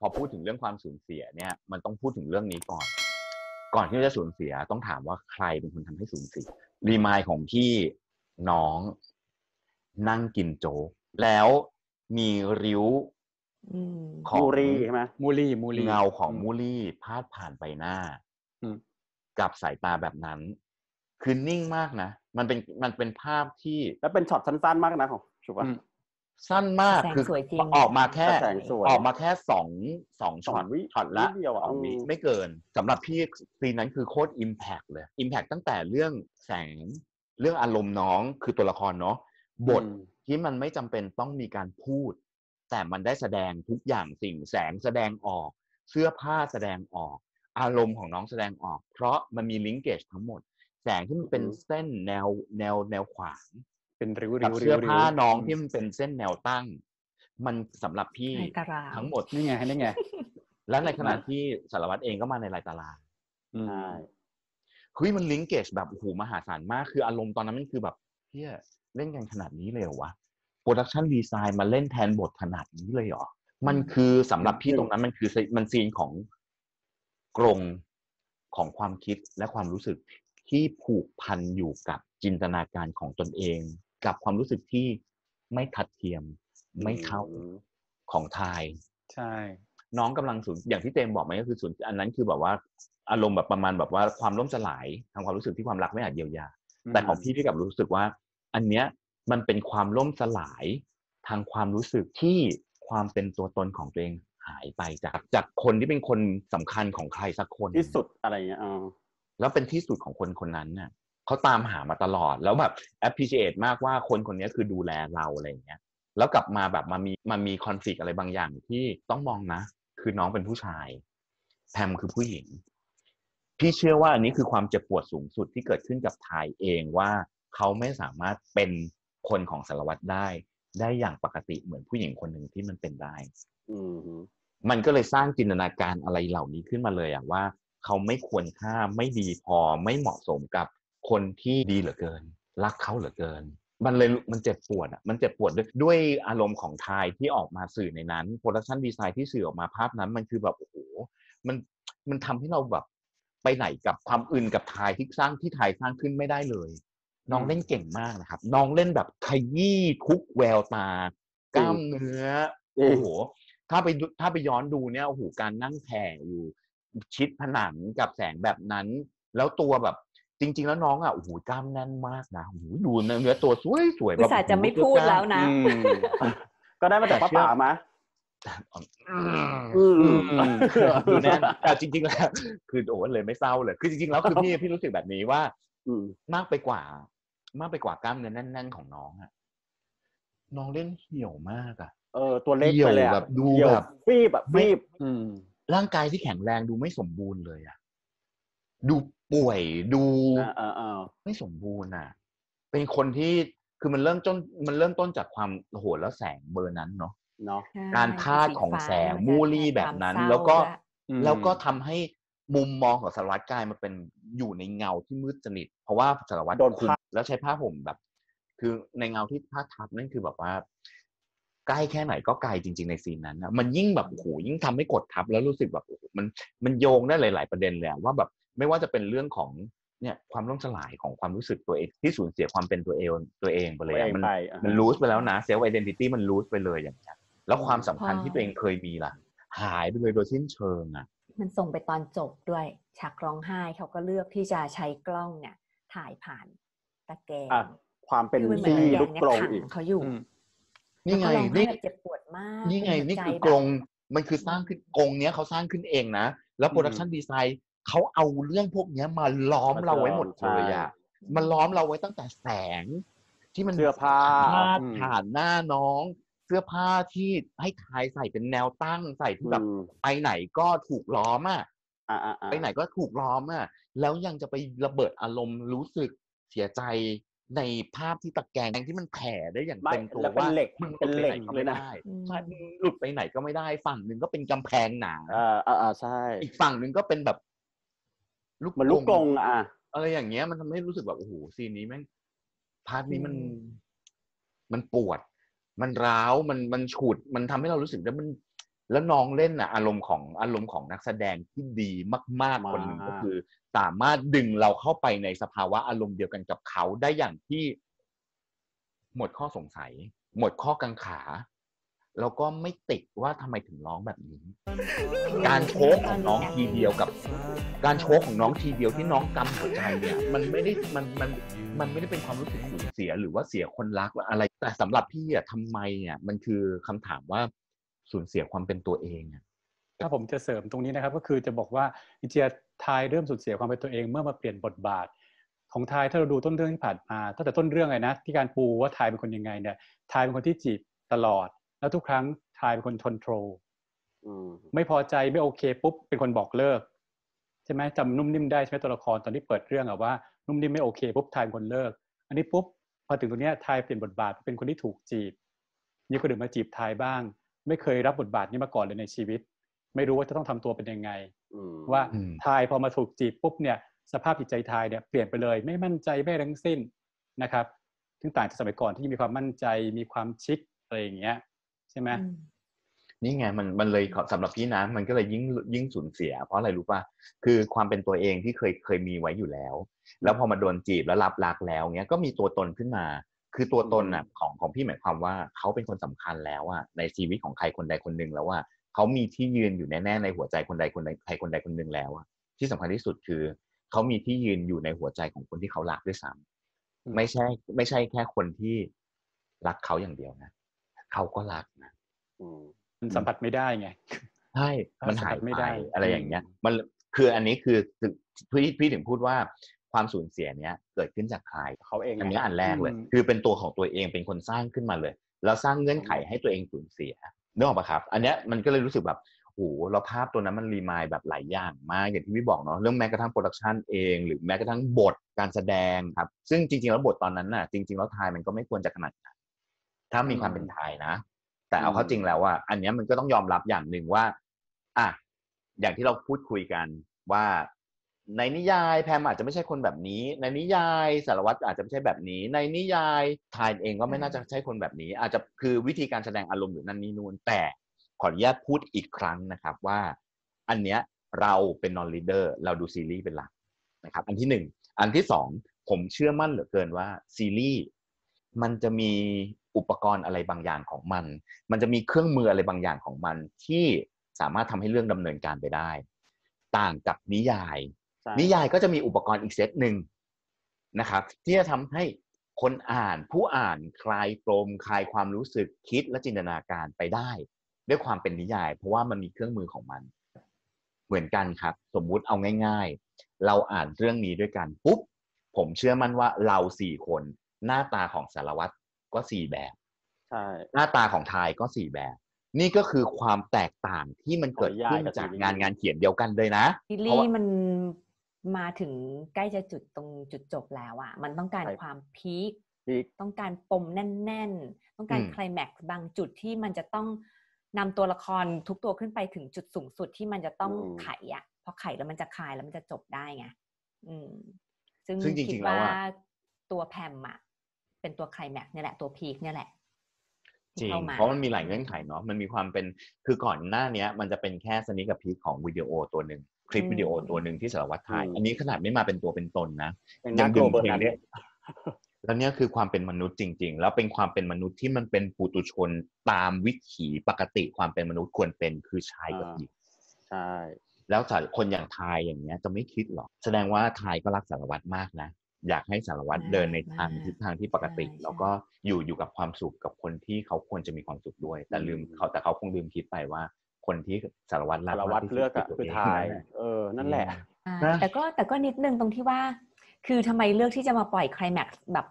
พอพูดถึงเรื่องความสูญเสียเนี่ยมันต้องพูดถึงเรื่องนี้ก่อนที่จะสูญเสียต้องถามว่าใครเป็นคนทำให้สูญเสียรีมายของที่น้องนั่งกินโจ๊กแล้วมีริ้วของมูรี่ใช่ไหมมูรี่เงาของมูรี่พาดผ่านใบหน้ากับสายตาแบบนั้นคือนิ่งมากนะมันเป็นภาพที่แล้วเป็นช็อตสั้นๆมากนะของถูกป่ะสั้นมากคือออกมาแค่สองช็อตละ2 วิไม่เกินสำหรับพี่ซีนนั้นคือโคตรอิมแพคเลยอิมแพคตั้งแต่เรื่องแสงเรื่องอารมณ์น้องคือตัวละครเนาะบทที่มันไม่จำเป็นต้องมีการพูดแต่มันได้แสดงทุกอย่างสิ่งแสงแสดงออกเสื้อผ้าแสดงออกอารมณ์ของน้องแสดงออกเพราะมันมีลิงเกจทั้งหมดแสงที่มันเป็นเส้นแนวขวางเป็นริ้วกับเสื้อผ้าน้องที่มันเป็นเส้นแนวตั้งมันสำหรับพี่ทั้งหมดนี่ไงและในขณะที่สารวัตรเองก็มาในลายตารางใช่คือมันลิงเกจแบบโอ้โหมหาศาลมากคืออารมณ์ตอนนั้นมันคือแบบเฮียเล่นกันขนาดนี้เลยเหรอวะโปรดักชันดีไซน์มาเล่นแทนบทขนาดนี้เลยเหรอมันคือสำหรับพี่ตรงนั้นมันคือมันซีนของกรงของความคิดและความรู้สึกที่ผูกพันอยู่กับจินตนาการของตนเองกับความรู้สึกที่ไม่ทัดเทียมไม่เท่าของทายใช่น้องกำลังสูญอย่างที่เจมบอกมันก็คือสูญอันนั้นคือแบบว่าอารมณ์แบบประมาณแบบว่าความล่มสลายทางความรู้สึกที่ความรักไม่อาจเยียวยาแต่ของพี่กับรู้สึกว่าอันเนี้ยมันเป็นความล่มสลายทางความรู้สึกที่ความเป็นตัวตนของตัวเองหายไปจากคนที่เป็นคนสำคัญของใครสักคนที่สุดอะไรเงี้ยแล้วเป็นที่สุดของคนคนนั้นน่ะเขาตามหามาตลอดแล้วแบบ appreciate มากว่าคนคนนี้คือดูแลเราอะไรอย่างเงี้ยแล้วกลับมาแบบมามีคอนฟลิกต์อะไรบางอย่างที่ต้องมองนะคือน้องเป็นผู้ชายแพมคือผู้หญิงพี่เชื่อว่าอันนี้คือความเจ็บปวดสูงสุดที่เกิดขึ้นกับทายเองว่าเขาไม่สามารถเป็นคนของสารวัตรได้อย่างปกติเหมือนผู้หญิงคนหนึ่งที่มันเป็นได้มันก็เลยสร้างจินตนาการอะไรเหล่านี้ขึ้นมาเลยอะว่าเขาไม่ควรค่าไม่ดีพอไม่เหมาะสมกับคนที่ดีเหลือเกินรักเขาเหลือเกินมันเจ็บปวดอ่ะมันเจ็บปวดด้วยอารมณ์ของทายที่ออกมาสื่อในนั้นโปรดักชันดีไซน์ที่สื่อออกมาภาพนั้นมันคือแบบโอ้โหมันทำให้เราแบบไปไหนกับความอื่นกับทายที่ทายสร้างขึ้นไม่ได้เลยน้องเล่นเก่งมากนะครับน้องเล่นแบบขยี้ทุกแววตากล้ามเนื้อโอ้โหถ้าไปย้อนดูเนี่ยโอ้โหการนั่งแผ่อยู่ชิดผนังกับแสงแบบนั้นแล้วตัวแบบจริงๆแล้วน้องอ่ะโอ้โหกล้ามแน่นมากนะโอ้โหดูเนื้อตัวสวยๆแบบจะไม่พูดแล้วนะก็ได้มาจากป้าป๋ามาดูแน่นแต่จริงๆแล้วคือโอ้เลยไม่เศร้าเลยคือจริงๆแล้วคือพี่รู้สึกแบบนี้ว่ามากไปกว่ากล้ามเนื้อแน่นๆของน้องอ่ะน้องเล่นเหี่ยวมากอ่ะตัวเล็กไปเลยแบบดูแบบฟีบร่างกายที่แข็งแรงดูไม่สมบูรณ์เลยอ่ะดูป่วยดูไม่สมบูรณ์อ่ะเป็นคนที่คือมันเริ่มต้นจากความโหดแล้วแสงเบอร์นั้นเนาะการพาดของแสงมูลี่แบบนั้นแล้วก็ทำให้มุมมองของสารวัตรกลายมาเป็นอยู่ในเงาที่มืดสนิทเพราะว่าสารวัตรโดนคุมแล้วใช้ผ้าห่มแบบคือในเงาที่ผ้าทับนั่นคือแบบว่าใกล้แค่ไหนก็ไกลจริงๆในซีนนั้นนะมันยิ่งแบบโอ้โหยิ่งทำให้กดทับแล้วรู้สึกแบบมันโยงได้หลายๆประเด็นเลยว่าแบบไม่ว่าจะเป็นเรื่องของเนี่ยความล่มสลายของความรู้สึกตัวเองที่สูญเสียความเป็นตัวเองไปเลยมันลูสไปแล้วนะเซลฟ์ไอเดนติตี้มันลูสไปเลยอย่างเงี้ยแล้วความสำคัญที่ตัวเองเคยมีล่ะหายไปเลยโดยสิ้นเชิงอ่ะมันส่งไปตอนจบด้วยฉากร้องไห้เขาก็เลือกที่จะใช้กล้องเนี่ยถ่ายผ่านตะแกรงความเป็นซี่ลูกกรงอีกเขาอยู่นี่ไงนี่เจ็บปวดมากนี่คือกรงมันคือสร้างขึ้นกรงเนี้ยเขาสร้างขึ้นเองนะแล้วโปรดักชันดีไซน์เขาเอาเรื่องพวกนี้มาล้อมเราไว้หมดเลยอ่ะมันล้อมเราไว้ตั้งแต่แสงที่มันเสื้อผ้าผ่านหน้าน้องเสื้อผ้าที่ให้ทายใส่เป็นแนวตั้งใส่ที่แบบไปไหนก็ถูกล้อมอ่ะไปไหนก็ถูกล้อมอ่ะแล้วยังจะไประเบิดอารมณ์รู้สึกเสียใจในภาพที่ตะแกรงที่มันแผ่ได้อย่างเต็มตัวว่ามึงหลุดไปไหนก็ไม่ได้ใช่มึงหลุดไปไหนก็ไม่ได้ฝั่งหนึ่งก็เป็นกำแพงหนาใช่อีกฝั่งหนึ่งก็เป็นแบบมันลูกกรงอะไรอย่างเงี้ยมันทำให้รู้สึกแบบโอ้โหซีนนี้แม่งพาร์ทนี้มันปวดมันร้าวมันฉุดมันทำให้เรารู้สึกว่า แล้วน้องเล่นอารมณ์ของนักแสดงที่ดีมากๆคนหนึ่งก็คือสามารถดึงเราเข้าไปในสภาวะอารมณ์เดียวกันกับเขาได้อย่างที่หมดข้อสงสัยหมดข้อกังขาแล้วก็ไม่ติดว่าทำไมถึงร้องแบบนี้การโชกของน้องทีเดียวกับการโชกของน้องทีเดียวที่น้องกำหัวใจเนี่ยมันไม่ได้เป็นความรู้สึกสูญเสียหรือว่าเสียคนรักอะไรแต่สำหรับพี่ทำไมมันคือคำถามว่าสูญเสียความเป็นตัวเองถ้าผมจะเสริมตรงนี้นะครับก็คือจะบอกว่าจริงๆทายเริ่มสูญเสียความเป็นตัวเองเมื่อมาเปลี่ยนบทบาทของทายถ้าเราดูต้นเรื่องที่ผ่านมาตั้งแต่ต้นเรื่องเลยนะที่การปูว่าทายเป็นคนยังไงเนี่ยทายเป็นคนที่จีบตลอดแล้วทุกครั้งทายเป็นคนคอนโทรลไม่พอใจไม่โอเคปุ๊บเป็นคนบอกเลิกใช่ไหมจำนุ่มนิ่มได้ใช่ไหมตัวละครตอนที่เปิดเรื่องว่านุ่มนิ่มไม่โอเคปุ๊บทายเป็นคนเลิกอันนี้ปุ๊บพอถึงตรงนี้ทายเปลี่ยนบทบาทเป็นคนที่ถูกจีบมีคนอื่นมาจีบทายบ้างไม่เคยรับบทบาทนี้มาก่อนเลยในชีวิตไม่รู้ว่าจะต้องทำตัวเป็นยังไงว่าทายพอมาถูกจีบปุ๊บเนี่ยสภาพจิตใจทายเนี่ยเปลี่ยนไปเลยไม่มั่นใจไม่ทั้งสิ้นนะครับซึ่งต่างจากสมัยก่อนที่มีความมั่นใจมีความชิคอะไรอย่างเงี้ยใช่ไหมนี่ไงมันเลยสำหรับพี่นะมันก็เลยยิ่งสูญเสียเพราะอะไรรู้ป่ะคือความเป็นตัวเองที่เคยมีไว้อยู่แล้วแล้วพอมาโดนจีบแล้วรับรักแล้วเงี้ยก็มีตัวตนขึ้นมาคือตัวตนของพี่หมายความว่าเขาเป็นคนสำคัญแล้วในชีวิตของใครคนใดคนหนึ่งแล้วว่าเขามีที่ยืนอยู่แน่ๆในหัวใจคนใดคนใดคนหนึ่งแล้วที่สำคัญที่สุดคือเขามีที่ยืนอยู่ในหัวใจของคนที่เขารักด้วยซ้ำไม่ใช่แค่คนที่รักเขาอย่างเดียวนะเขาก็รักนะมันสัมผัสไม่ได้ไงใช่มันหายไปอะไรอย่างเงี้ยมันคืออันนี้คือพี่ถึงพูดว่าความสูญเสียเนี้ยเกิดขึ้นจากใครเขาเองอันนี้อันแรกเลยคือเป็นตัวของตัวเองเป็นคนสร้างขึ้นมาเลยแล้วสร้างเงื่อนไขให้ตัวเองสูญเสียนึกออกปะครับอันเนี้ยมันก็เลยรู้สึกแบบโอ้โหเราภาพตัวนั้นมันรีมายแบบหลายอย่างมากอย่างที่พี่บอกเนาะเรื่องแม้กระทั่งโปรดักชันเองหรือแม้กระทั่งบทการแสดงครับซึ่งจริงๆแล้วบทตอนนั้นน่ะจริงๆแล้วไทยมันก็ไม่ควรจะขนาดนั้นถ้ามีความเป็นไทยนะแต่เอาเข้าจริงแล้วอันนี้มันก็ต้องยอมรับอย่างหนึ่งว่าอย่างที่เราพูดคุยกันว่าในนิยายแพมอาจจะไม่ใช่คนแบบนี้ในนิยายสารวัตรอาจจะไม่ใช่แบบนี้ในนิยายไทยเองก็ไม่น่าจะใช่คนแบบนี้อาจจะคือวิธีการแสดงอารมณ์หรือนั่นนี่นู่นแต่ขออนุญาตพูดอีกครั้งนะครับว่าอันเนี้ยเราเป็นนอนลีดเดอร์เราดูซีรีส์เป็นหลักนะครับอันที่หนึ่งอันที่สองผมเชื่อมั่นเหลือเกินว่าซีรีส์มันจะมีอุปกรณ์อะไรบางอย่างของมันจะมีเครื่องมืออะไรบางอย่างของมันที่สามารถทำให้เรื่องดำเนินการไปได้ต่างกับนิยายก็จะมีอุปกรณ์อีกเซตหนึ่งนะครับที่จะทำให้คนผู้อ่านคลายปมคลายความรู้สึกคิดและจินตนาการไปได้ด้วยความเป็นนิยายเพราะว่ามันมีเครื่องมือของมันเหมือนกันครับสมมุติเอาง่ายๆเราอ่านเรื่องนี้ด้วยกันปุ๊บผมเชื่อมั่นว่าเรา4คนหน้าตาของสารวัตรก็4แบบใช่หน้าตาของทายก็4แบบนี่ก็คือความแตกต่างที่มันเกิดขึ้นจากงานเขียนเดียวกันเลยนะซีรีส์มันมาถึงใกล้จะตรงจุดจบแล้วมันต้องการความพีคต้องการปมแน่นๆต้องการไคลแม็กซ์บางจุดที่มันจะต้องนำตัวละครทุกตัวขึ้นไปถึงจุดสูงสุดที่มันจะต้องไขพอไขแล้วมันจะคลายแล้วมันจะจบได้ไงซึ่งคิดว่าตัวแพมเป็นตัวไคลแม็กซ์เนี่ยแหละตัวพีคเนี่ยแหละจริงเพราะมันมีหลายเงื่อนไขเนาะมันมีความเป็นคือก่อนหน้านี้มันจะเป็นแค่สนิทกับพีคของวิดีโอตัวหนึ่งคลิปวิดีโอตัวหนึ่งที่สารวัตรถ่ายอันนี้ขนาดไม่มาเป็นตัวเป็นตนนะยังดึงเพลงนี้แล้วเนี่ยคือความเป็นมนุษย์จริงๆแล้วเป็นความเป็นมนุษย์ที่มันเป็นปุถุชนตามวิถีปกติความเป็นมนุษย์ควรเป็นคือชายกับหญิงใช่แล้วคนอย่างทายอย่างเงี้ยจะไม่คิดหรอกแสดงว่าทายก็รักสารวัตรมากนะอยากให้สารวัตรเดินในทิศทางที่ปกติแล้วก็อยู่กับความสุขกับคนที่เขาควรจะมีความสุขด้วยแต่เขาคงลืมคิดไปว่าคนที่สารวัตรเลือกคือทายนั่นแหละแต่ก็นิดนึงตรงที่ว่าคือทำไมเลือกที่จะมาปล่อยไคลแม็กซ์แบบ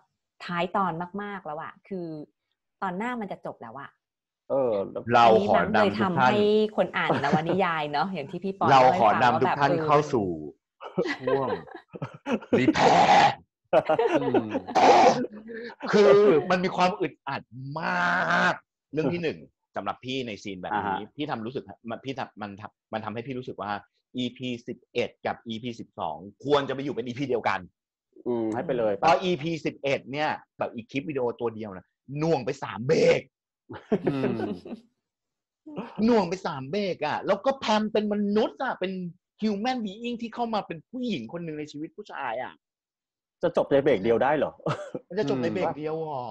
ท้ายตอนมากๆแล้วคือตอนหน้ามันจะจบแล้วเราขอนำทุกท่านให้คนอ่านนวนิยายเนาะอย่างที่พี่ปอเราขอนำทุกท่านเข้าสู่ช่วงรีแพร์คือมันมีความอึดอัดมากเรื่องที่หนึ่งสำหรับพี่ในซีนแบบนี้พี่รู้สึกมันทำให้พี่รู้สึกว่า EP 11กับ EP 12ควรจะไปอยู่เป็น EP เดียวกันให้ไปเลยพอ EP 11เนี่ยแบบอีกคลิปวิดีโอตัวเดียวนะน่วงไป3เบรก หน่วงไป3 เบรกอ่ะแล้วก็แพมเป็นมนุษย์อ่ะเป็นhuman being ที่เข้ามาเป็นผู้หญิงคนหนึ่งในชีวิตผู้ชายอ่ะ จะจบในเบรกเดียวได้เหรอ มันจะจบในเบรกเดียวหรอ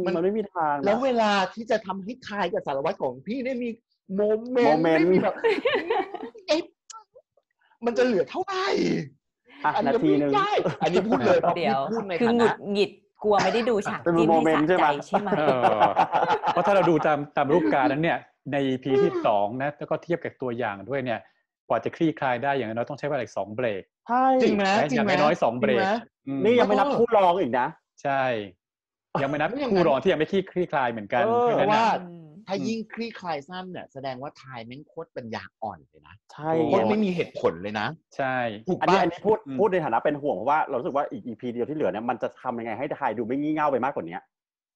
มันไม่มีทางนะ แล้วเวลาที่จะทำให้ทายกับสารวัตรของพี่ได้มีโมเมน โม ต์ เมนต์ ได้มีแบบเอ๊ะมันจะเหลือเท่าไหร่ อัน นา นี้ ทีนึง ไม่ได้อันนี้พูดเลยเพราะ เดี๋ พี่ ยว พูดใน คือ ฐา หงุ นะ ดหงิดกลัวไม่ได้ดูฉาก เป็น จิ้น โม ให้ เมนต์ สะใจ ใช่ไหม ใช่ไหม เพราะถ้าเราดูตามรูปการณ์นั้นเนี่ยใน EP ที่2นะแล้วก็เทียบกับตัวอย่างด้วยเนี่ยกว่าจะคลี่คลายได้อย่างน้อยต้องใช้เวลาอีก2 เบรก ใช่ จริงไหม และอย่างน้อยๆ2 เบรก นี่ยังไม่นับคู่รองอีกนะ ใช่ ยังไม่นับคู่รองที่ยังไม่คลี่คลายเหมือนกัน เพราะว่า อืม ถ้ายิ่งคลี่คลายสั้นเนี่ยแสดงว่าทายแม่งโคตรปัญญาอ่อนเลยนะ ใช่ โคตรไม่มีเหตุผลเลยนะ ใช่ ถูก อัน ปะ นี้พูดในฐานะเป็นห่วงเพราะว่าเรารู้สึกว่าอีก EP เดียวที่เหลือเนี่ยมันจะทำยังไงให้ไทยดูไม่งี่เง่าไปมากกว่านี้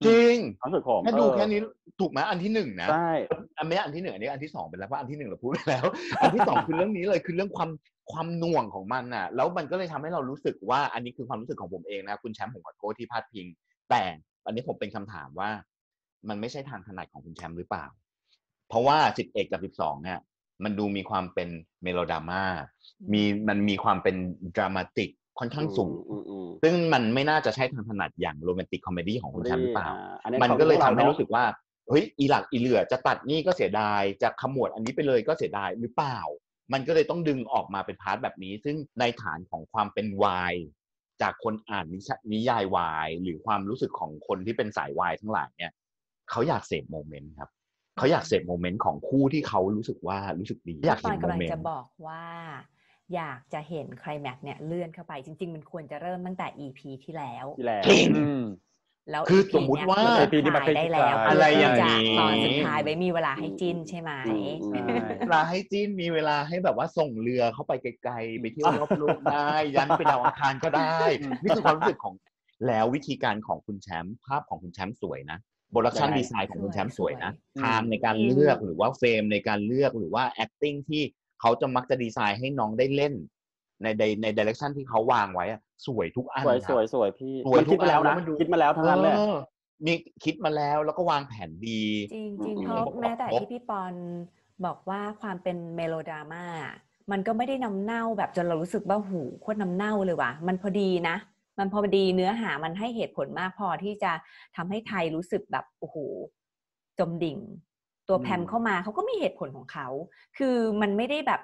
จริง ความรู้สึกผม แค่ดูแค่นี้ถูกไหมอันที่1นะ ใช่ อันไม่อันที่1อันนี้อันที่2เป็นแล้วเพราะอันที่1เราพูดไปแล้ว อันที่2คือเรื่องนี้เลยคือเรื่องความหน่วงของมันน่ะแล้วมันก็เลยทำให้เรารู้สึกว่าอันนี้คือความรู้สึกของผมเองนะคุณแชมป์ผมขอโทษที่พลาดพิงแต่อันนี้ผมเป็นคำถามว่ามันไม่ใช่ทางถนัดของคุณแชมป์หรือเปล่าเพราะว่า11กับ12เนี่ยมันดูมีความเป็นเมโลดราม่ามันมีความเป็นดรามาติกค่อนข้างสูงซึ่งมันไม่น่าจะใช่ทางถนัดอย่างโรแมนติกคอมเมดี้ของคุณแชมป์หรือเปล่ามันก็เลยทำให้รู้สึกว่าเฮ้ยอีหลักอีเหลือจะตัดนี่ก็เสียดายจะขมวดอันนี้ไปเลยก็เสียดายหรือเปล่ามันก็เลยต้องดึงออกมาเป็นพาร์ทแบบนี้ซึ่งในฐานของความเป็นวายจากคนอ่านนิยายวายหรือความรู้สึกของคนที่เป็นสายวายทั้งหลายเนี่ยเขาอยากเสพโมเมนต์ครับเขาอยากเสพโมเมนต์ของคู่ที่เขารู้สึกว่ารู้สึกดีอยาก ตอ เห็ น นโม กำลัง เมน จะ ต์ บอกว่าอยากจะเห็นไคลแม็กซ์เนี่ยเลื่อนเข้าไปจริงๆมันควรจะเริ่มตั้งแต่ EP ที่แล้ว จริง แล้ว คือ EP สมมุติว่า เนี่ย EP นี้มาคลี่ ได้แล้ว คลาย อะไรอย่าง นี้ นี้ ตอนสุดท้ายไว้มีเวลาให้จิ้นใช่ไหม เวลาให้จิ้นมีเวลาให้แบบว่าส่งเรือเข้าไปไกลๆไปเที่ยวรอบโลกได้ยันไปดาวอังคารก็ได้นี่คือความรู้สึกของแล้ววิธีการของคุณแชมป์ภาพของคุณแชมป์สวยนะโปรดักชันดีไซน์ของคุณแชมป์สวยนะทางในการเลือกหรือว่าเฟรมในการเลือกหรือว่า acting ที่เขาจะมักจะดีไซน์ให้น้องได้เล่นใน direction ที่เขาวางไว้สวยทุกอัน สวยพี่ สวยทุ คิด กอั มาน แล้วนะ มันดู คิดมาแล้วทั้งนั้นเลย มีคิดมาแล้วแล้วก็วางแผนดี จริงๆเพราะแม้แต่ที่พี่ปอนบอกว่าความเป็นเมโลดราม่ามันก็ไม่ได้น้ำเน่าแบบจนเรารู้สึกว่าหูโคตรน้ำเน่าเลยว่ะมันพอดีนะมันพอดีเนื้อหามันให้เหตุผลมากพอที่จะทำให้ไทยรู้สึกแบบโอ้โหจมดิ่งตัวแพมเข้ามาเขาก็มีเหตุผลของเขาคือมันไม่ได้แบบ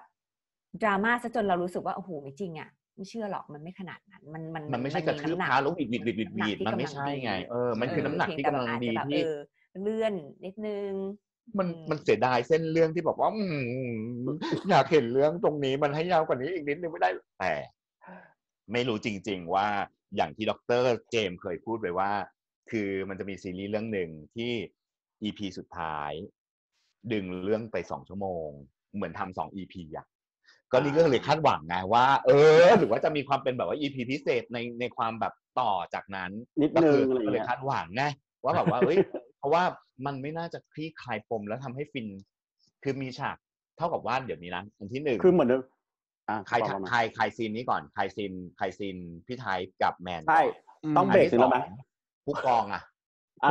ดราม่าซะจนเรารู้สึกว่าโอ้โหไม่จริงอ่ะไม่เชื่อหรอกมันไม่ขนาดนั้นมันไม่ใช่กระทืบเท้าแล้ววีดมันไม่ใช่ไงมันคือน้ำหนักที่กำลังดีที่ เลื่อนนิดนึงมันเสียดายเส้นเรื่องที่บอกว่าอยากเห็นเรื่องตรงนี้มันให้ยาวกว่านี้อีกนิดนึงไม่ได้แต่ไม่รู้จริงๆว่าอย่างที่ดร.เจมส์เคยพูดไว้ว่าคือมันจะมีซีรีส์เรื่องหนึ่งที่ EP สุดท้ายดึงเรื่องไป2 ชั่วโมงเหมือนทำ2 EP อ่ะก็นี่ก็เลยคาดหวังไงว่าหรือว่าจะมีความเป็นแบบว่า EP พิเศษในความแบบต่อจากนั้น นิดนึงอะไร ก็เลย เงี้ย คาดหวังไงว่าแบบว่าเพราะว่ามันไม่น่าจะคลี่คลายปมแล้วทำให้ฟินคือมีฉากเท่ากับว่าเดี๋ยวนี้นะอันที่1คือเหมือนใครซีนนี้ก่อนใครซีนพี่ไทยกับแมน ใช่ต้องเบรกถึงแล้วไหม ผู้กองอ่ะ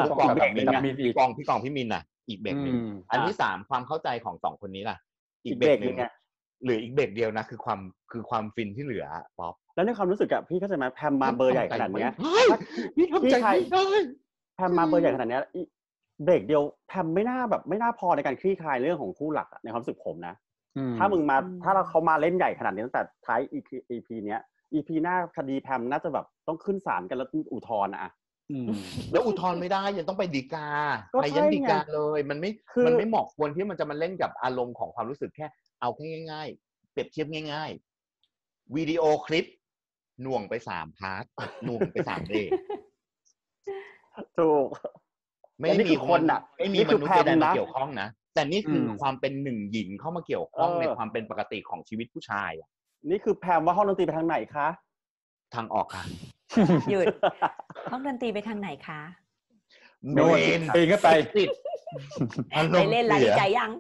ผู้กองเบรกหนึ่งนะ พี่กองพี่มินน่ะอีกเบรกหนึ่งอันที่3ความเข้าใจของ2คนนี้ล่ะอีกเบรกหนึ่งหรืออีกเบรกเดียวนะคือความฟินที่เหลือป๊อปแล้วในความรู้สึกอะพี่เข้าใจไหมแพมมาเบอร์ใหญ่ขนาดนี้ พี่ทำใจไม่ได้ แพมมาเบอร์ใหญ่ขนาดนี้เบรกเดียวแพมไม่น่าพอในการคลี่คลายเรื่องของคู่หลักในความรู้สึกผมนะถ้าเขามาเล่นใหญ่ขนาดนี้ตั้งแต่ท้าย EP เนี้ย EP หน้าคดีแพมน่าจะแบบต้องขึ้นศาลกันแล้วอุทธรณ์อะแล้วอุทธรณ์ไม่ได้ยังต้องไปฎีกาไปยันฎีกาเลยมันไม่เหมาะควรที่มันจะมาเล่นกับอารมณ์ของความรู้สึกแค่เอาแค่ง่ายๆเปรียบเทียบง่ายๆวิดีโอคลิปหน่วงไป3 พาร์ทหน่วงไป3 เดย์ถูกไม่มีคนอ่ะไม่มีมนุษย์ใดๆมาเกี่ยวข้องนะแต่นี่คือความเป็น1 หญิงเข้ามาเกี่ยวข้องในความเป็นปกติของชีวิตผู้ชายอ่ะนี่คือแพมว่าห้องดนตรีไปทางไหนคะทางออกค่ะหยุดห้องดนตรีไปทางไหนคะโน่นปีนก็ไปไปเล่นอะไรใจยัง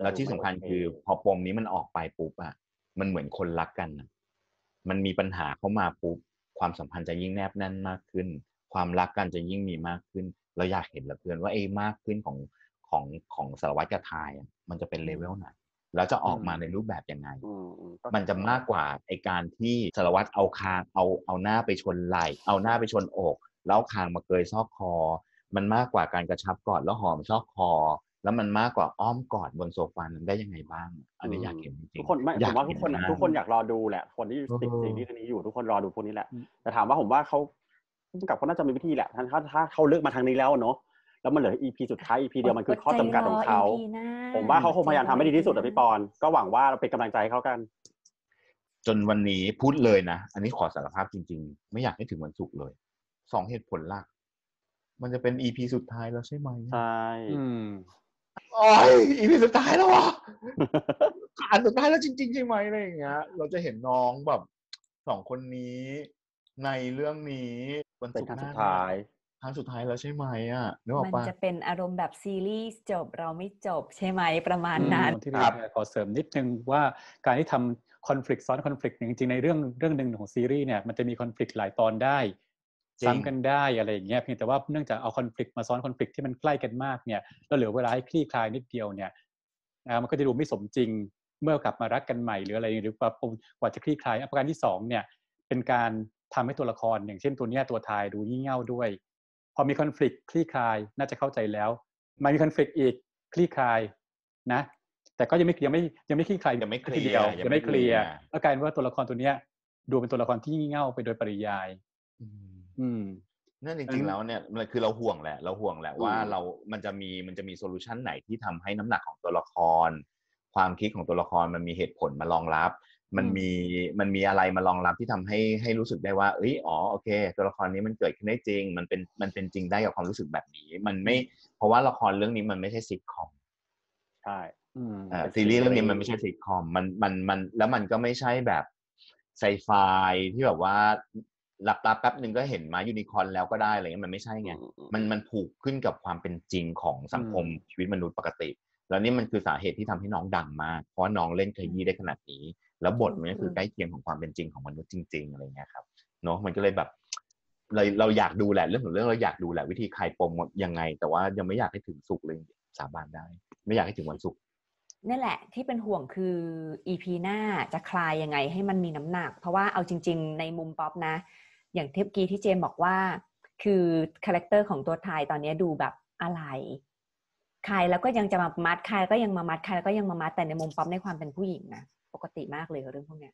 แล้วที่สำคัญคือพอปมนี้มันออกไปปุ๊บอ่ะมันเหมือนคนรักกันมันมีปัญหาเข้ามาปุ๊บความสัมพันธ์จะยิ่งแนบแน่นมากขึ้นความรักกันจะยิ่งมีมากขึ้นเราอยากเห็นเหลือเกินว่าไอ้มากขึ้น ของสารวัตรกับทายมันจะเป็นเลเวลไหนแล้วจะออกมาในรูปแบบยังไงมันจะมากกว่าไอการที่สารวัตรเอาคางเอาหน้าไปชนไหล่เอาหน้าไปชนอกแล้วคางมาเกยซอกคอมันมากกว่าการกระชับกอดแล้วหอมซอกคอแล้วมันมากกว่าอ้อมกอดบนโซฟานั้นได้ยังไงบ้างอันนี้อยากเห็นจริงๆทุกคนไม่ผมว่าทุกคนอยากรอดูแหละคนที่ติดซีรีส์นี้อยู่ทุกคนรอดูพวกนี้แหละแต่ถามว่าผมว่าเขากับเขาน่าจะมีวิธีแหละถ้าเขาเลือกมาทางนี้แล้วเนาะแล้วมันเหลือ EP สุดท้าย EP เดียวมันคือข้อจำกัดของเขาผมว่าเขาคงพยายามทำให้ดีที่สุดพี่ปอนก็หวังว่าเราเป็นกำลังใจให้เขากันจนวันนี้พูดเลยนะอันนี้ขอสารภาพจริงๆไม่อยากให้ถึงวันศุกร์เลย2 เหตุผลหลักมันจะเป็น EP สุดท้ายแล้วใช่ไหมใช่โอ้ย EP สุดท้ายแล้วอ่ะอันสุดท้ายแล้วจริงๆใช่ไหมอะไรอย่างเงี้ยเราจะเห็นน้องแบบ2 คนนี้ในเรื่องนี้วันศุกร์หน้าครั้งสุดท้ายแล้วใช่ไหมอ่ะนึกออกปะมันจะเป็นอารมณ์แบบซีรีส์จบเราไม่จบใช่ไหมประมาณนั้นที่เราขอเสริมนิดนึงว่าการที่ทำคอนฟ lict ซ้อนคอนฟ lict จริงๆในเรื่องนึงของซีรีส์เนี่ยมันจะมีคอนฟ lict หลายตอนได้ซ้ำกันได้อะไรอย่างเงี้ยเพียงแต่ว่าเนื่องจากเอาคอนฟ lict มาซ้อนคอนฟ lict ที่มันใกล้กันมากเนี่ยแล้วเหลือเวลาให้คลี่คลายนิดเดียวเนี่ยมันก็จะดูไม่สมจริงเมื่อกลับมารักกันใหม่หรืออะไรหรือกว่าจะคลี่คลายประการที่2เนี่ยเป็นการทำให้ตัวละครอย่างเช่นตัวเนี้ยตัวทายดูงี่เง่าด้วยพอมีคอนฟ lict คลี่คลายน่าจะเข้าใจแล้วมามีคอนฟ lict อีกคลี่คลายนะแต่ก็ยังไม่คลี่คลายยังไม่เคลียร์แล้วกลายเป็นว่าตัวละครตัวเนี้ยดูเป็นตัวละครที่งี่เง่าไปโดยปริยายนั่นจริงๆแล้วเนี่ยคือเราห่วงแหละว่ามันจะมีโซลูชันไหนที่ทำให้น้ำหนักของตัวละครความคิดของตัวละครมันมีเหตุผลมารองรับมันมีอะไรมารองรับที่ทำให้รู้สึกได้ว่าโอเคตัวละครนี้มันเกิดขึ้นได้จริงมันเป็นจริงได้กับความรู้สึกแบบนี้มันไม่เพราะว่าละครเรื่องนี้มันไม่ใช่ซิทคอมใช่ซีรีส์เรื่องนี้มันไม่ใช่ซิทคอมมันแล้วมันก็ไม่ใช่แบบไซไฟที่แบบว่าหลับตาแป๊บนึงก็เห็นม้ายูนิคอร์นแล้วก็ได้อะไรเงี้ยมันไม่ใช่ไงมันผูกขึ้นกับความเป็นจริงของสังคมชีวิตมนุษย์ปกติแล้วนี่มันคือสาเหตุที่ทำให้น้องดังมากเพราะน้องเล่นขยี้ได้ขนาดนี้แล้วบทมันก็คือใกล้เคียงของความเป็นจริงของมนุษย์จริงๆอะไรเงี้ยครับเนาะมันก็เลยแบบเราอยากดูแหละเรื่องของเรื่องเราอยากดูแหละวิธีคลายปมยังไงแต่ว่ายังไม่อยากให้ถึงศุกร์เลยสาบานได้ไม่อยากให้ถึงวันศุกร์นั่นแหละที่เป็นห่วงคือ EP หน้าจะคลายยังไงให้มันมีน้ำหนักเพราะว่าเอาจริงๆในมุมป๊อปนะอย่างเทปกี้ที่เจมบอกว่าคือคาแรคเตอร์ของตัวทายตอนนี้ดูแบบอะไรใครแล้วก็ยังจะมามัดใครก็ยังมามัดใครแล้วก็ยังมามัดแต่ในมุมป๊อปในความเป็นผู้หญิงนะปกติมากเลยเรื่องพวกเนี้ย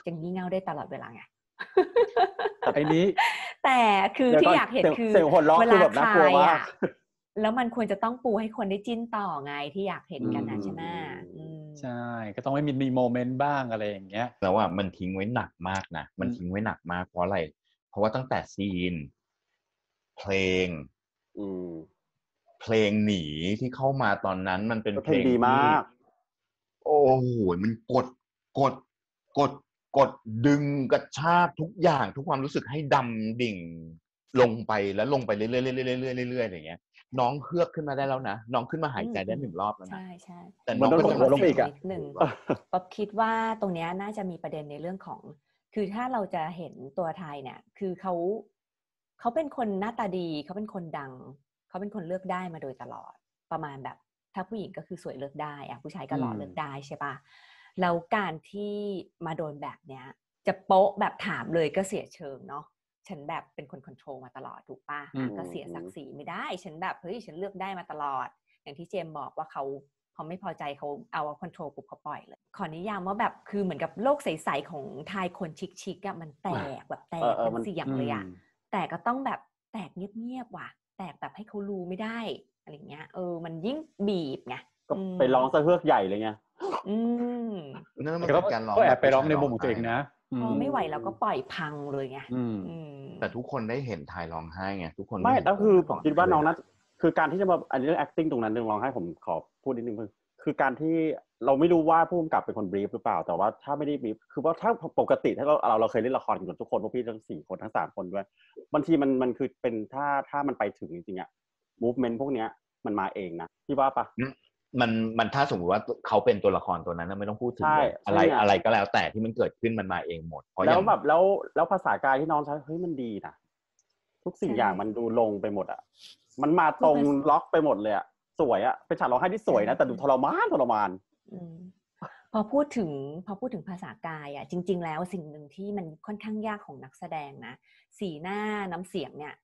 จะงี่เง่าได้ตลอดเวลาไงไอ้นี้แต่คือที่อยากเห็นคือเวลาคลายอ่ะแล้วมันควรจะต้องปูให้คนได้จิ้นต่อไงที่อยากเห็นกันนะใช่ไหมใช่ก็ต้องไม่มีโมเมนต์บ้างอะไรอย่างเงี้ยแล้วว่ามันทิ้งไว้หนักมากนะมันทิ้งไว้หนักมากเพราะอะไรเพราะว่าตั้งแต่ซีนเพลงหนีที่เข้ามาตอนนั้นมันเป็นเพลงดีมากโอ้โหมันกดดึงกระชากทุกอย่างทุกความรู้สึกให้ดำดิ่งลงไปแล้วลงไปเรื่อยๆอย่างเงี้ยน้องเฮือกขึ้นมาได้แล้วนะน้องขึ้นมาหายใจได้1 รอบแล้วนะใช่แต่น้องก็จะลงอีกอ่ะนิดนึงป๊อบคิดว่าตรงเนี้ยน่าจะมีประเด็นในเรื่องของคือถ้าเราจะเห็นตัวไทยเนี่ยคือเขาเป็นคนหน้าตาดีเขาเป็นคนดังเขาเป็นคนเลือกได้มาโดยตลอดประมาณแบบถ้าผู้หญิงก็คือสวยเลือกได้อะผู้ชายก็หล่อเลือกได้ใช่ป่ะแล้วการที่มาโดนแบบเนี้ยจะโป๊ะแบบถามเลยก็เสียเชิงเนาะฉันแบบเป็นคนคอนโทรลมาตลอดถูกป่ะก็เสียศักดิ์ศรีไม่ได้ฉันแบบเฮ้ยฉันเลือกได้มาตลอดอย่างที่เจมบอกว่าเขาไม่พอใจเขาเอาคอนโทรลปุ๊บเขาปล่อยเลยขอนิยามว่าแบบคือเหมือนกับโลกใสๆของทายคนชิคๆอะมันแตกแบบแตกเป็นเสียงเลยอะแต่ก็ต้องแบบแตกเงียบๆว่ะแตกแบบให้เขารู้ไม่ได้อะไรเงี้ยมันยิ่งบีบไงก็ไปร้องซะเฮือกใหญ่เลยไงนั่นมันเป็นการร้องก็แอบไปร้องในมุมของตัวเองนะไม่ไหวแล้วก็ปล่อยพังเลยไงแต่ทุกคนได้เห็นทายร้องไห้ไงทุกคนไม่แล้วคือผมคิดว่าน้องนั้นคือการที่จะมาอันนี้เรื่อง acting ตรงนั้นเรื่องร้องไห้ผมขอพูดนิดนึงคือการที่เราไม่รู้ว่าผู้กำกับเป็นคนบรีฟหรือเปล่าแต่ว่าถ้าไม่ได้บรีฟคือว่าถ้าปกติถ้าเราเคยเล่นละครกันทุกคนพวกพี่ทั้ง4 คนทั้ง3 คนด้วยบางทีมันคือเป็นถ้ามันไปถึงจริงๆอ่ะ movement พวกเนี้ยมันมาเองนะพี่ว่าปะมันถ้าสมมติว่าเขาเป็นตัวละครตัวนั้นไม่ต้องพูดถึงเลยอะไรก็แล้วแต่ที่มันเกิดขึ้นมันมาเองหมดแล้วแบบแล้วภาษากายที่น้องใช้เฮ้ยมันดีนะทุกสิ่งอย่างมันดูลงไปหมดอ่ะมันมาตรงล็อกไปหมดเลยอ่ะ สวยอะเป็นฉากร้องไห้ที่สวยนะแต่ดูทรมานพอพูดถึงภาษากายอ่ะจริงๆแล้วสิ่งหนึ่งที่มันค่อนข้างยากของนักแสดงนะสีหน้าน้ำเสียงเนี่ย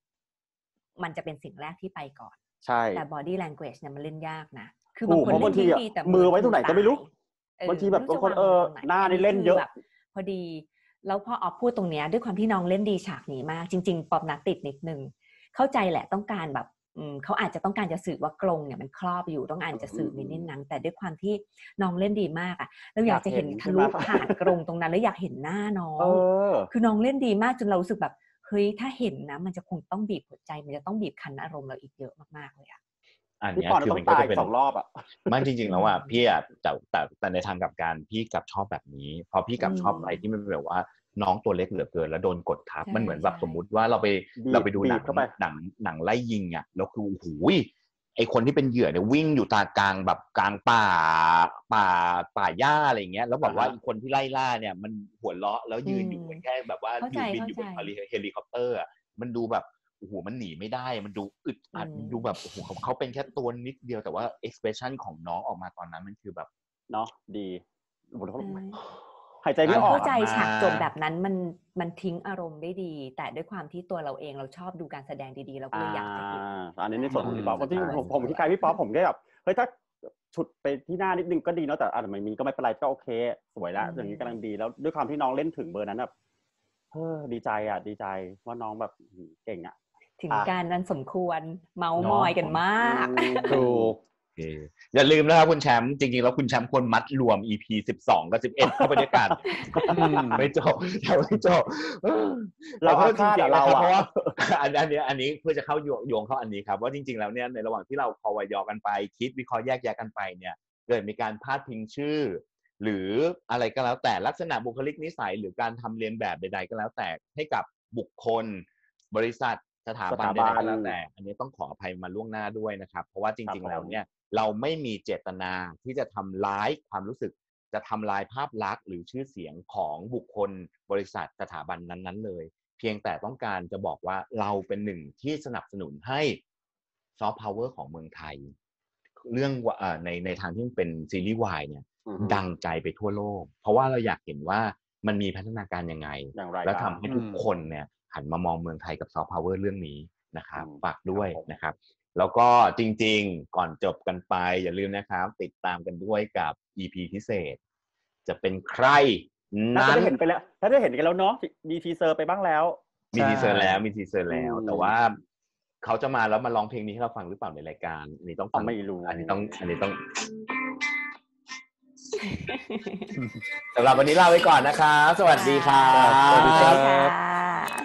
มันจะเป็นสิ่งแรกที่ไปก่อนใช่แต่ body language เนี่ยมันเล่นยากนะคือบางคนเล่นดีแต่มือไว้ตรงไหนก็ไม่รู้บางทีแบบบางคนหน้านี่เล่นเยอะพอดีแล้วพอออฟพูดตรงเนี้ยด้วยความที่น้องเล่นดีฉากนี้มากจริงๆปอบนัดติดนิดนึงเข้าใจแหละต้องการแบบเขาอาจจะต้องการจะสื่อว่ากรงเนี่ยมันครอบอยู่ต้องการจะสื่อในนิดนังแต่ด้วยความที่น้องเล่นดีมากอ่ะเราอยากจะเห็นทะลุผ่านกรงตรงนั้นแล้วอยากเห็นหน้าน้องคือน้องเล่นดีมากจนเรารู้สึกแบบเฮ้ยถ้าเห็นนะมันจะคงต้องบีบหัวใจมันจะต้องบีบคั้นอารมณ์เราอีกเยอะมากๆเลยอ่ะอันนี้คือมันก็จะเป็น2 รอบอ่ะมันจริงๆแล้วอ่ะพี่อ่ะแต่ในทางกลับกันพี่กลับชอบแบบนี้พอพี่กลับชอบอะไรที่มันแบบว่าน้องตัวเล็กเหลือเกินแล้วโดนกดทับมันเหมือนแบบสมมุติว่าเราไปดูหนังไล่ยิงอ่ะแล้วคือโอ้โหไอคนที่เป็นเหยื่อเนี่ยวิ่งอยู่ตากลางแบบกลางป่าหญ้าอะไรอย่างเงี้ยแล้วแบบว่าอีกคนที่ไล่ล่าเนี่ยมันหัวเราะแล้วยืนอยู่แค่แบบว่ายืนบินอยู่บนเฮลิคอปเตอร์อ่ะมันดูแบบโอ้โหมันหนีไม่ได้มันดูอึดอัดมันดูแบบโอ้โหเขาเป็นแค่ตัวนิดเดียวแต่ว่า expression ของน้องออกมาตอนนั้นมันคือแบบเนาะดีหายใจไม่ออกเข้าใจฉากจบแบบนั้นมันทิ้งอารมณ์ได้ดีแต่ด้วยความที่ตัวเราเองเราชอบดูการแสดงดีๆเราก็เลยอยากจะเห็นอันนี้ในส่วนของพี่ป๊อปที่ผมที่ใครพี่ป๊อปผมก็แบบเฮ้ยถ้าฉุดไปที่หน้านิดนึงก็ดีเนาะแต่ไม่มีก็ไม่เป็นไรก็โอเคสวยแล้วอย่างนี้กำลังดีแล้วด้วยความที่น้องเล่นถึงเบอร์นั้นแบบดีใจว่าน้องแบบเก่งถึงการนั้นสมควรเมาส์มอยกันมากถูกอย่าลืมนะครับคุณแชมป์จริงๆแล้วคุณแชมป์ควรมัดรวม EP 12 กับ 11เข้าไปด้วยกันไม่จบเราก็จริงๆแล้วเพราะว่าอันนี้เพื่อจะเข้าโยงเข้าอันนี้ครับว่าจริงๆแล้วเนี่ยในระหว่างที่เราพอวายอกันไปคิดวิเคราะห์แยกแยะกันไปเนี่ยเกิดมีการพาดพิงชื่อหรืออะไรก็แล้วแต่ลักษณะบุคลิกนิสัยหรือการทำเลียนแบบใดๆก็แล้วแต่ให้กับบุคคลบริษัทสถาบันใดๆก็แล้วแต่อันนี้ต้องขออภัยมาล่วงหน้าด้วยนะครับเพราะว่าจริงๆแล้วเนี่ยเราไม่มีเจตนาที่จะทำร้ายความรู้สึกจะทำลายภาพลักษณ์หรือชื่อเสียงของบุคคลบริษัทสถาบันนั้นๆเลยเพียงแต่ต้องการจะบอกว่าเราเป็นหนึ่งที่สนับสนุนให้ซอฟต์พาวเวอร์ของเมืองไทยเรื่องในทางที่เป็นซีรีส์วายเนี่ยดังใจไปทั่วโลกเพราะว่าเราอยากเห็นว่ามันมีพัฒนาการยังไงและทำให้ทุกคนเนี่ยหันมามองเมืองไทยกับซอฟต์พาวเวอร์เรื่องนี้นะครับฝากด้วยนะครับแล้วก็จริงๆก่อนจบกันไปอย่าลืมนะครับติดตามกันด้วยกับ EP พิเศษจะเป็นใครนั้นได้เห็นไปแล้วถ้าได้เห็นกันแล้วเนาะมีทีเซอร์ไปบ้างแล้วมีทีเซอร์แล้วแต่ว่าเขาจะมาแล้วมาร้องเพลงนี้ให้เราฟังหรือเปล่าในรายการอันนี้ต้องฟังไม่รู้อันนี้ต้องสำหรับวันนี้ลาไปก่อนนะคะสวัสดีครับสวัสดีค่ะ